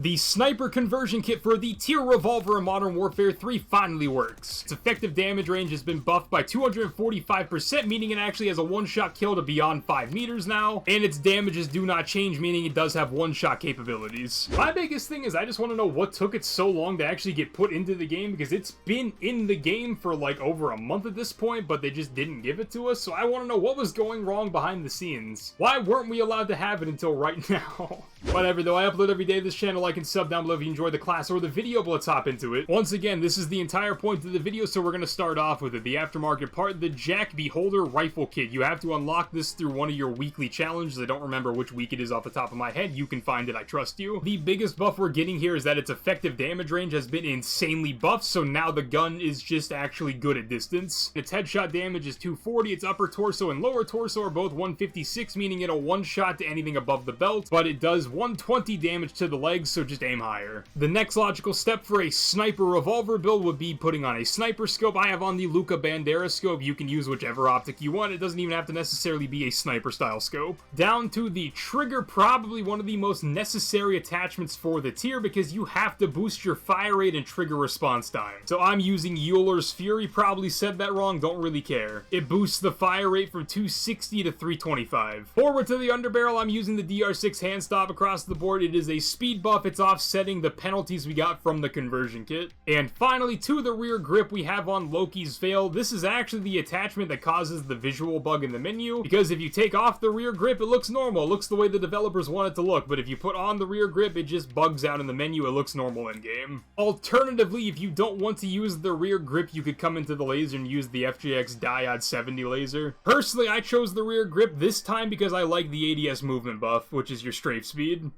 The sniper conversion kit for the tier revolver in Modern Warfare 3 finally works. Its effective damage range has been buffed by 245%, meaning it actually has a one-shot kill to beyond 5 meters now, and its damages do not change, meaning it does have one-shot capabilities. My biggest thing is I just want to know what took it so long to actually get put into the game, because it's been in the game for like over a month at this point, but they just didn't give it to us, so I want to know what was going wrong behind the scenes. Why weren't we allowed to have it until right now? Whatever, though, I upload every day to this channel. Like and sub down below if you enjoyed the class or the video, but let's hop into it. Once again, this is the entire point of the video, so we're going to start off with it. The aftermarket part, the Jack Beholder Rifle Kit. You have to unlock this through one of your weekly challenges. I don't remember which week it is off the top of my head. You can find it, I trust you. The biggest buff we're getting here is that its effective damage range has been insanely buffed, so now the gun is just actually good at distance. Its headshot damage is 240, its upper torso and lower torso are both 156, meaning it'll one-shot to anything above the belt, but it does 120 damage to the legs, so just aim higher. The next logical step for a sniper revolver build would be putting on a sniper scope. I have on the Luca Bandera scope. You can use whichever optic you want. It doesn't even have to necessarily be a sniper style scope. Down to the trigger, probably one of the most necessary attachments for the tier because you have to boost your fire rate and trigger response time. So I'm using Euler's Fury, probably said that wrong, don't really care. It boosts the fire rate from 260 to 325. Forward to the underbarrel, I'm using the DR6 hand stop across the board. It is a speed buff. It's offsetting the penalties we got from the conversion kit. And finally, to the rear grip, we have on Loki's Veil. This is actually the attachment that causes the visual bug in the menu, because if you take off the rear grip, it looks normal. It looks the way the developers want it to look, but if you put on the rear grip, it just bugs out in the menu. It looks normal in game. Alternatively, if you don't want to use the rear grip, you could come into the laser and use the FJX Diode 70 laser. Personally, I chose the rear grip this time because I like the ADS movement buff, which is your strafe speed.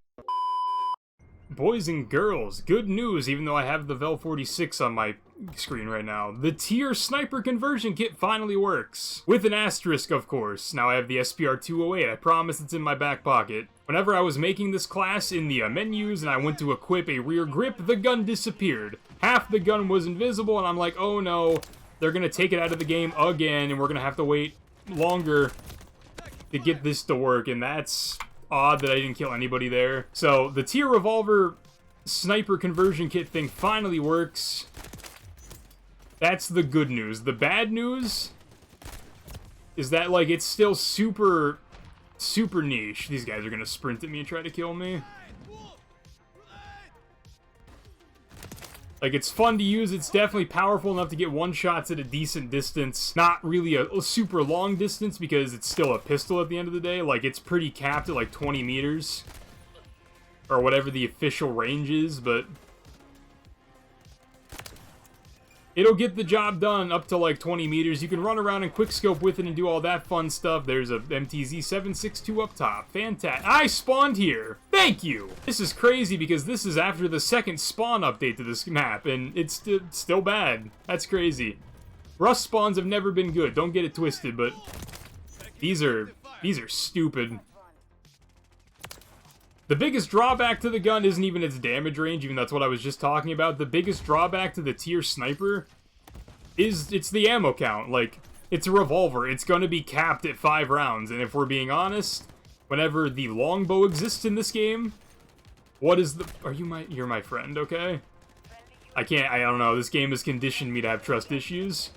Boys and girls, good news, even though I have the Vel 46 on my screen right now. The tier sniper conversion kit finally works. With an asterisk, of course. Now I have the SPR 208. I promise it's in my back pocket. Whenever I was making this class in the menus and I went to equip a rear grip, the gun disappeared. Half the gun was invisible, and I'm like, oh no, they're gonna take it out of the game again, and we're gonna have to wait longer to get this to work, and that's odd that I didn't kill anybody there. So the tier revolver sniper conversion kit thing finally works. That's the good news. The bad news is that, like, it's still super niche. These guys are gonna sprint at me and try to kill me. Like, it's fun to use, it's definitely powerful enough to get one-shots at a decent distance. Not really a super long distance, because it's still a pistol at the end of the day. Like, it's pretty capped at, like, 20 meters. Or whatever the official range is, but it'll get the job done up to, like, 20 meters. You can run around and quickscope with it and do all that fun stuff. There's a MTZ-762 up top. Fantastic. I spawned here! Thank you! This is crazy because this is after the second spawn update to this map, and it's still bad. That's crazy. Rust spawns have never been good. Don't get it twisted, but these are stupid. The biggest drawback to the gun isn't even its damage range, even that's what I was just talking about. The biggest drawback to the tier sniper is it's the ammo count. Like, it's a revolver. It's gonna be capped at 5 rounds, and if we're being honest, whenever the longbow exists in this game, what is the... You're my friend, okay? I don't know. This game has conditioned me to have trust issues.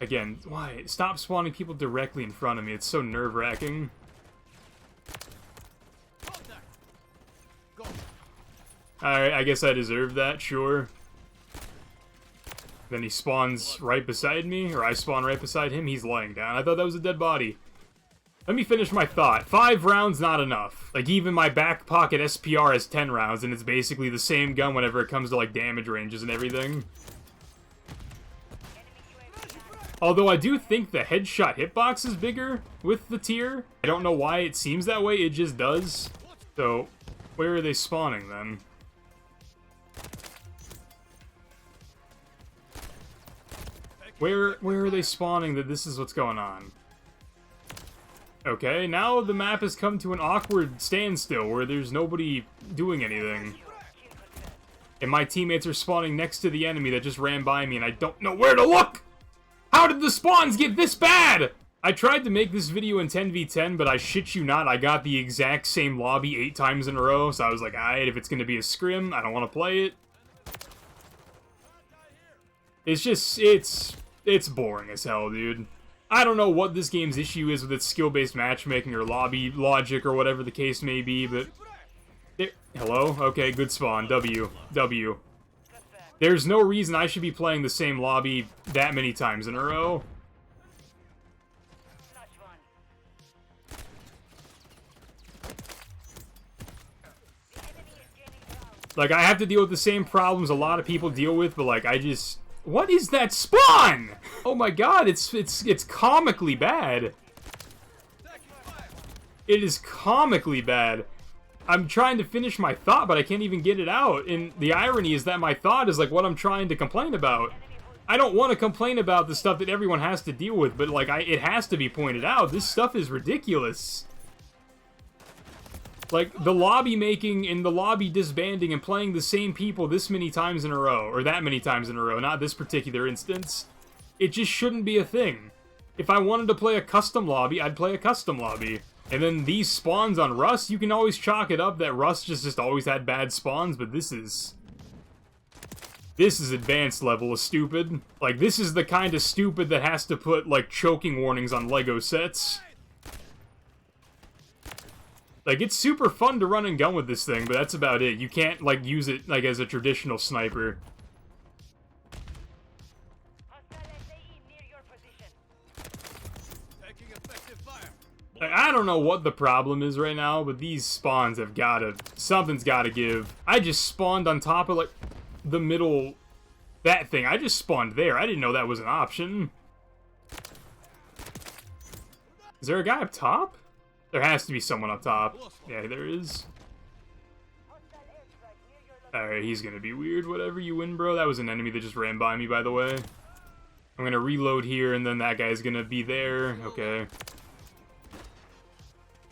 Again, why? Stop spawning people directly in front of me. It's so nerve-wracking. Alright, I guess I deserve that, sure. Then he spawns right beside me, or I spawn right beside him. He's lying down. I thought that was a dead body. Let me finish my thought. 5 rounds, not enough. Like, even my back pocket SPR has 10 rounds, and it's basically the same gun whenever it comes to, like, damage ranges and everything. Although I do think the headshot hitbox is bigger with the tier. I don't know why it seems that way, it just does. So, where are they spawning then? Where are they spawning that this is what's going on? Okay, now the map has come to an awkward standstill where there's nobody doing anything. And my teammates are spawning next to the enemy that just ran by me and I don't know where to look! How did the spawns get this bad? I tried to make this video in 10v10, but I shit you not, I got the exact same lobby 8 times in a row, so I was like, alright, if it's gonna be a scrim, I don't want to play it. It's just, it's boring as hell, dude. I don't know what this game's issue is with its skill-based matchmaking or lobby logic or whatever the case may be, but... Hello? Okay, good spawn. W. There's no reason I should be playing the same lobby that many times in a row. Like, I have to deal with the same problems a lot of people deal with, but, like, I just... What is that spawn? Oh my god, it's comically bad. It is comically bad. I'm trying to finish my thought, but I can't even get it out. And the irony is that my thought is, like, what I'm trying to complain about. I don't want to complain about the stuff that everyone has to deal with, but, like, it has to be pointed out. This stuff is ridiculous. Like, the lobby making and the lobby disbanding and playing the same people this many times in a row, or that many times in a row, not this particular instance, it just shouldn't be a thing. If I wanted to play a custom lobby, I'd play a custom lobby. And then these spawns on Rust, you can always chalk it up that Rust just always had bad spawns, but this is advanced level of stupid. Like, this is the kind of stupid that has to put, like, choking warnings on Lego sets. Like, it's super fun to run and gun with this thing, but that's about it. You can't, like, use it, like, as a traditional sniper. Like, I don't know what the problem is right now, but these spawns have gotta... Something's gotta give. I just spawned on top of, like, the middle... That thing. I just spawned there. I didn't know that was an option. Is there a guy up top? There has to be someone up top. Yeah, there is. Alright, he's gonna be weird. Whatever, you win, bro. That was an enemy that just ran by me, by the way. I'm gonna reload here, and then that guy's gonna be there. Okay.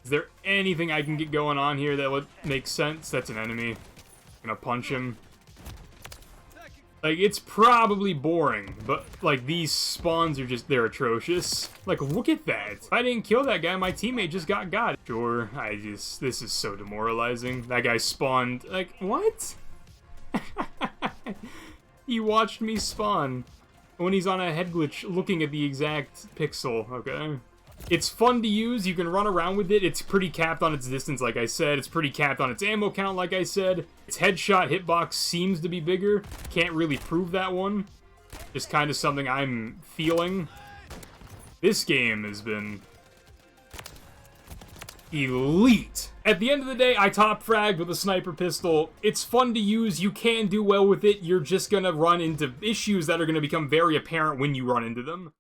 Is there anything I can get going on here that would make sense? That's an enemy. I'm gonna punch him. Like, it's probably boring, but, like, these spawns are just, they're atrocious. Like, look at that. If I didn't kill that guy, my teammate just got. Sure, this is so demoralizing. That guy spawned, like, what? He watched me spawn when he's on a head glitch looking at the exact pixel, okay? It's fun to use, you can run around with it, it's pretty capped on its distance, like I said, it's pretty capped on its ammo count, like I said. Its headshot hitbox seems to be bigger, can't really prove that one. Just kind of something I'm feeling. This game has been... elite. At the end of the day, I top fragged with a sniper pistol. It's fun to use, you can do well with it, you're just gonna run into issues that are gonna become very apparent when you run into them.